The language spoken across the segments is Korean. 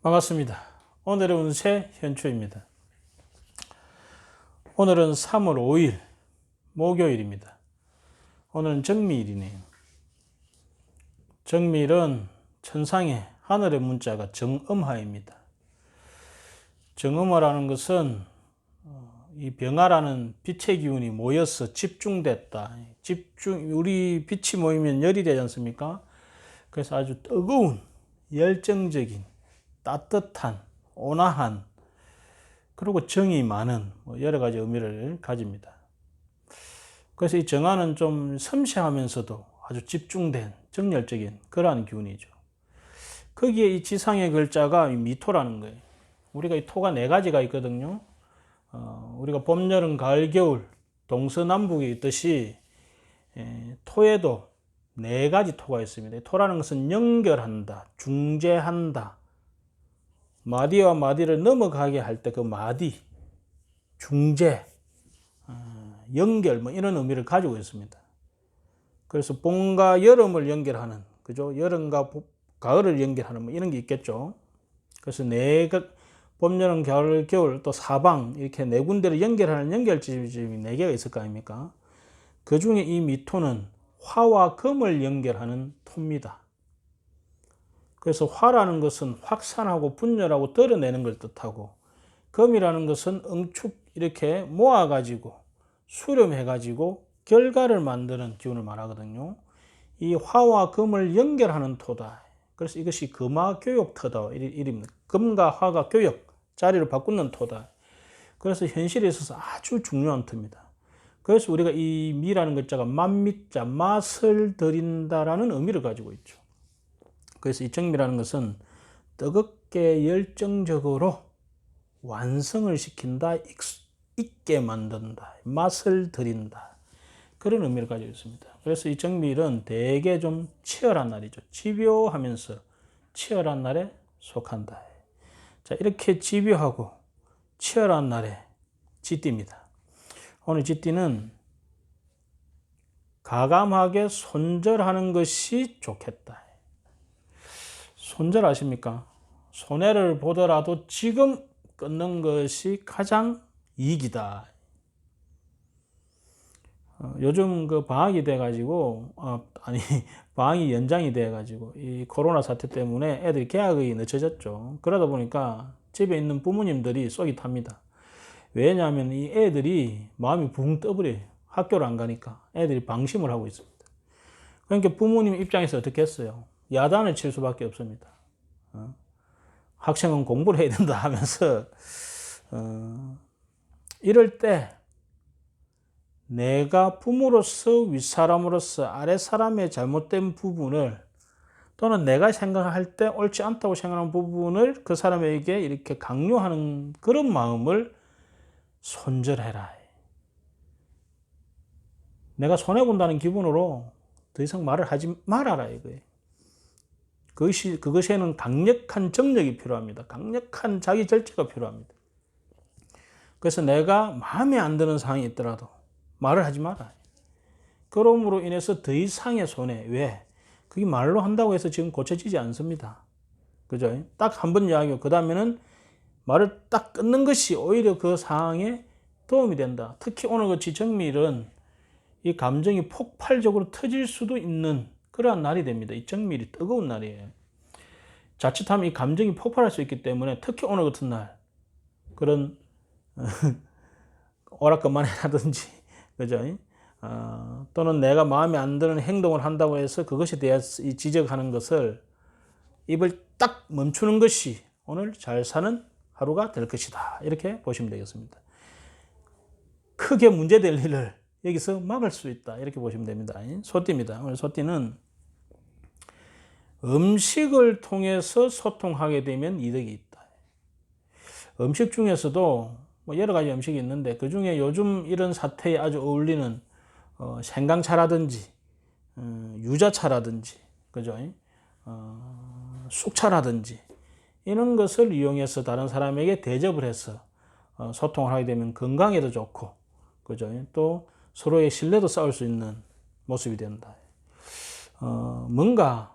반갑습니다. 오늘의 운세 현초입니다. 오늘은 3월 5일 목요일입니다. 오늘은 정미일이네요. 정미일은 천상의 하늘의 문자가 정음화입니다. 정음화라는 것은 이 병화라는 빛의 기운이 모여서 집중됐다. 우리 빛이 모이면 열이 되지 않습니까? 그래서 아주 뜨거운 열정적인 따뜻한 온화한 그리고 정이 많은 여러 가지 의미를 가집니다. 그래서 이 정화는 좀 섬세하면서도 아주 집중된 정열적인 그러한 기운이죠. 거기에 이 지상의 글자가 미토라는 거예요. 우리가 이 토가 네 가지가 있거든요. 우리가 봄, 여름, 가을, 겨울 동서남북에 있듯이 토에도 네 가지 토가 있습니다. 토라는 것은 연결한다, 중재한다, 마디와 마디를 넘어가게 할 때 그 마디, 중재, 연결 이런 의미를 가지고 있습니다. 그래서 봄과 여름을 연결하는, 그죠? 여름과 가을을 연결하는 이런 게 있겠죠. 그래서 봄, 여름, 가을, 겨울 또 사방 이렇게 네 군데를 연결하는 연결점이 네 개가 있을 거 아닙니까? 그 중에 이 미토는 화와 금을 연결하는 토입니다. 그래서 화라는 것은 확산하고 분열하고 드러내는 걸 뜻하고, 금이라는 것은 응축 이렇게 모아가지고 수렴해가지고 결과를 만드는 기운을 말하거든요. 이 화와 금을 연결하는 토다. 그래서 이것이 금화교역터다 이름입니다. 금과 화가 교역, 자리를 바꾸는 토다. 그래서 현실에 있어서 아주 중요한 터입니다. 그래서 우리가 이 미라는 글자가 만미자, 맛을 들인다라는 의미를 가지고 있죠. 그래서 이 정미라는 것은 뜨겁게 열정적으로 완성을 시킨다, 있게 만든다, 맛을 들인다, 그런 의미를 가지고 있습니다. 그래서 이 정미일은 되게 좀 치열한 날이죠. 집요하면서 치열한 날에 속한다. 자, 이렇게 집요하고 치열한 날에 쥐띠입니다. 오늘 쥐띠는 가감하게 손절하는 것이 좋겠다. 손절 아십니까? 손해를 보더라도 지금 끊는 것이 가장 이익이다. 요즘 그 방학이 돼가지고, 방학이 연장이 돼가지고, 이 코로나 사태 때문에 애들이 개학이 늦춰졌죠. 그러다 보니까 집에 있는 부모님들이 쏙이 탑니다. 왜냐하면 이 애들이 마음이 붕 떠버려요. 학교를 안 가니까. 애들이 방심을 하고 있습니다. 그러니까 부모님 입장에서 어떻게 했어요? 야단을 칠 수밖에 없습니다. 학생은 공부를 해야 된다 하면서 이럴 때 내가 부모로서 윗사람으로서 아랫사람의 잘못된 부분을, 또는 내가 생각할 때 옳지 않다고 생각하는 부분을 그 사람에게 이렇게 강요하는 그런 마음을 손절해라. 내가 손해본다는 기분으로 더 이상 말을 하지 말아라 이거예요. 그것에는 강력한 정력이 필요합니다. 강력한 자기 절제가 필요합니다. 그래서 내가 마음에 안 드는 상황이 있더라도 말을 하지 마라. 그럼으로 인해서 더 이상의 손해. 왜? 그게 말로 한다고 해서 지금 고쳐지지 않습니다. 그죠? 딱 한 번 이야기하고 그 다음에는 말을 딱 끊는 것이 오히려 그 상황에 도움이 된다. 특히 오늘같이 정미일은 이 감정이 폭발적으로 터질 수도 있는 그러한 날이 됩니다. 이 정미일이 뜨거운 날이에요. 자칫하면 이 감정이 폭발할 수 있기 때문에 특히 오늘 같은 날 그런 오락그만이라든지, 그죠? 또는 내가 마음에 안 드는 행동을 한다고 해서 그것에 대해서 지적하는 것을 입을 딱 멈추는 것이 오늘 잘 사는 하루가 될 것이다. 이렇게 보시면 되겠습니다. 크게 문제될 일을 여기서 막을 수 있다. 이렇게 보시면 됩니다. 소띠입니다. 오늘 소띠는 음식을 통해서 소통하게 되면 이득이 있다. 음식 중에서도 여러 가지 음식이 있는데 그 중에 요즘 이런 사태에 아주 어울리는 생강차라든지 유자차라든지, 그죠? 쑥차라든지 이런 것을 이용해서 다른 사람에게 대접을 해서 소통을 하게 되면 건강에도 좋고, 그죠? 또 서로의 신뢰도 쌓을 수 있는 모습이 된다. 뭔가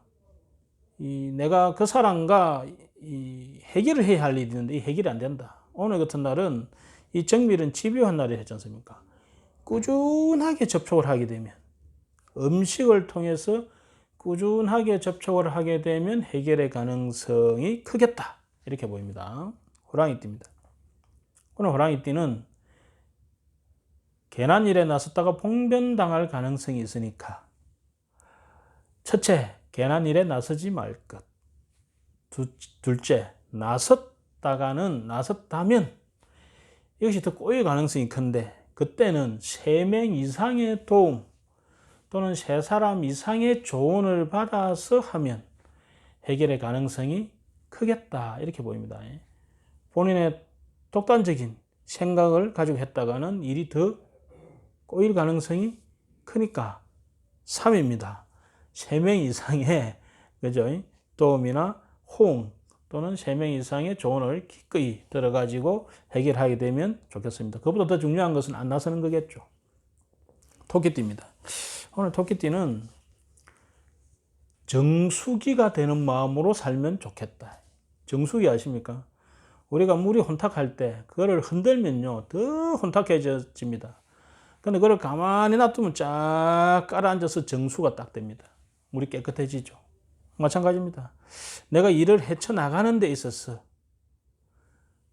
내가 그 사람과 이 해결을 해야 할 일이 있는데 이 해결이 안 된다. 오늘 같은 날은 이 정밀은 집요한 날이 했지 않습니까? 꾸준하게 접촉을 하게 되면, 음식을 통해서 꾸준하게 접촉을 하게 되면 해결의 가능성이 크겠다. 이렇게 보입니다. 호랑이띠입니다. 오늘 호랑이띠는 괜한 일에 나섰다가 봉변당할 가능성이 있으니까 첫째, 괜한 일에 나서지 말 것. 둘째, 나섰다면 이것이 더 꼬일 가능성이 큰데 그때는 3명 이상의 도움 또는 3사람 이상의 조언을 받아서 하면 해결의 가능성이 크겠다. 이렇게 보입니다. 본인의 독단적인 생각을 가지고 했다가는 일이 더 꼬일 가능성이 크니까 3입니다. 3명 이상의 그죠? 도움이나 호응 또는 3명 이상의 조언을 기꺼이 들어가지고 해결하게 되면 좋겠습니다. 그보다 더 중요한 것은 안 나서는 거겠죠. 토끼띠입니다. 오늘 토끼띠는 정수기가 되는 마음으로 살면 좋겠다. 정수기 아십니까? 우리가 물이 혼탁할 때 그거를 흔들면요 더 혼탁해집니다. 근데 그걸 가만히 놔두면 쫙 깔아앉아서 정수가 딱 됩니다. 물이 깨끗해지죠. 마찬가지입니다. 내가 일을 헤쳐나가는 데 있어서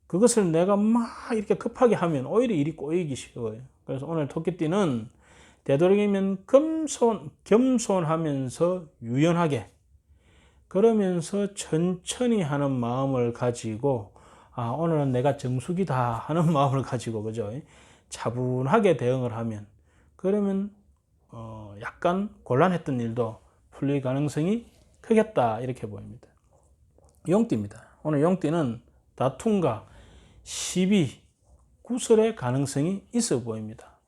그것을 내가 막 이렇게 급하게 하면 오히려 일이 꼬이기 쉬워요. 그래서 오늘 토끼띠는 되도록이면 겸손하면서 유연하게 그러면서 천천히 하는 마음을 가지고 오늘은 내가 정수기다 하는 마음을 가지고 그죠? 차분하게 대응을 하면 그러면 약간 곤란했던 일도 풀릴 가능성이 크겠다 이렇게 보입니다. 용띠입니다. 오늘 용띠는 다툼과 시비, 구설의 가능성이 있어 보입니다.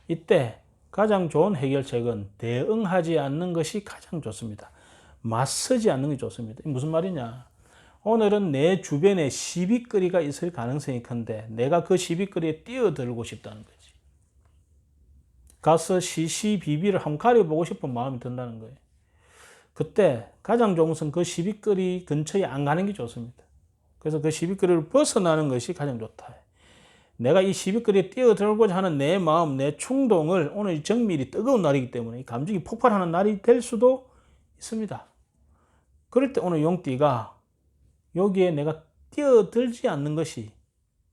이때 가장 좋은 해결책은 대응하지 않는 것이 가장 좋습니다. 맞서지 않는 게 좋습니다. 무슨 말이냐? 오늘은 내 주변에 시비거리가 있을 가능성이 큰데 내가 그 시비거리에 뛰어들고 싶다는 거지. 가서 시시비비를 한번 가려보고 싶은 마음이 든다는 거예요. 그때 가장 좋은 것은 그 시비거리 근처에 안 가는 게 좋습니다. 그래서 그 시비거리를 벗어나는 것이 가장 좋다. 내가 이 시비거리에 뛰어들고자 하는 내 마음, 내 충동을 오늘 정밀이 뜨거운 날이기 때문에 감정이 폭발하는 날이 될 수도 있습니다. 그럴 때 오늘 용띠가 여기에 내가 뛰어들지 않는 것이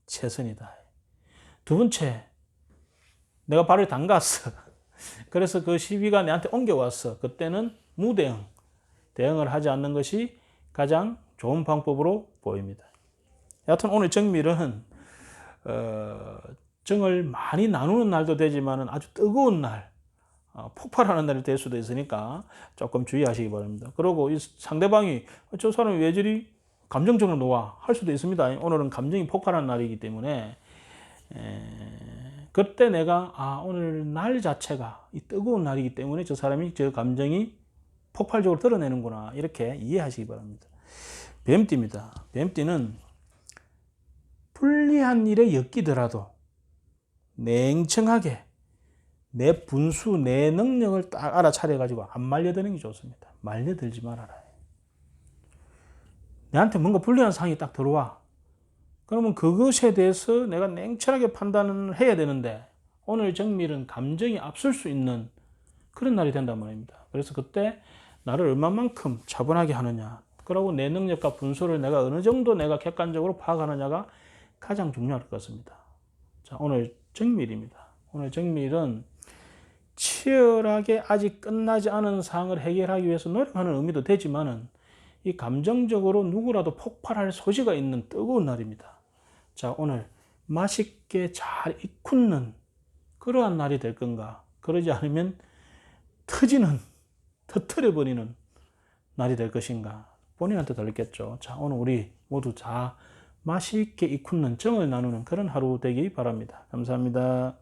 최선이다. 두 번째, 내가 발을 담갔어. 그래서 그 시비가 내한테 옮겨왔어. 그때는 무대응, 대응을 하지 않는 것이 가장 좋은 방법으로 보입니다. 여하튼 오늘 정밀은 정을 많이 나누는 날도 되지만 아주 뜨거운 날, 폭발하는 날이 될 수도 있으니까 조금 주의하시기 바랍니다. 그리고 이 상대방이 저 사람이 왜 저리 감정적으로 놓아 할 수도 있습니다. 오늘은 감정이 폭발하는 날이기 때문에 그때 내가 오늘 날 자체가 이 뜨거운 날이기 때문에 저 사람이 저 감정이 폭발적으로 드러내는구나 이렇게 이해하시기 바랍니다. 뱀띠입니다. 뱀띠는 불리한 일에 엮이더라도 냉정하게 내 분수, 내 능력을 딱 알아차려가지고 안 말려드는 게 좋습니다. 말려들지 말아라. 내한테 뭔가 불리한 상황이 딱 들어와. 그러면 그것에 대해서 내가 냉철하게 판단을 해야 되는데 오늘 정밀은 감정이 앞설 수 있는 그런 날이 된단 말입니다. 그래서 그때 나를 얼마만큼 차분하게 하느냐. 그리고 내 능력과 분수를 내가 어느 정도 내가 객관적으로 파악하느냐가 가장 중요할 것 같습니다. 자, 오늘 정밀입니다. 오늘 정밀은 치열하게 아직 끝나지 않은 사항을 해결하기 위해서 노력하는 의미도 되지만은 이 감정적으로 누구라도 폭발할 소지가 있는 뜨거운 날입니다. 자, 오늘 맛있게 잘 익히는 그러한 날이 될 건가? 그러지 않으면 터뜨려버리는 날이 될 것인가? 본인한테 달렸겠죠. 자, 오늘 우리 모두 다 맛있게 익히는 정을 나누는 그런 하루 되기 바랍니다. 감사합니다.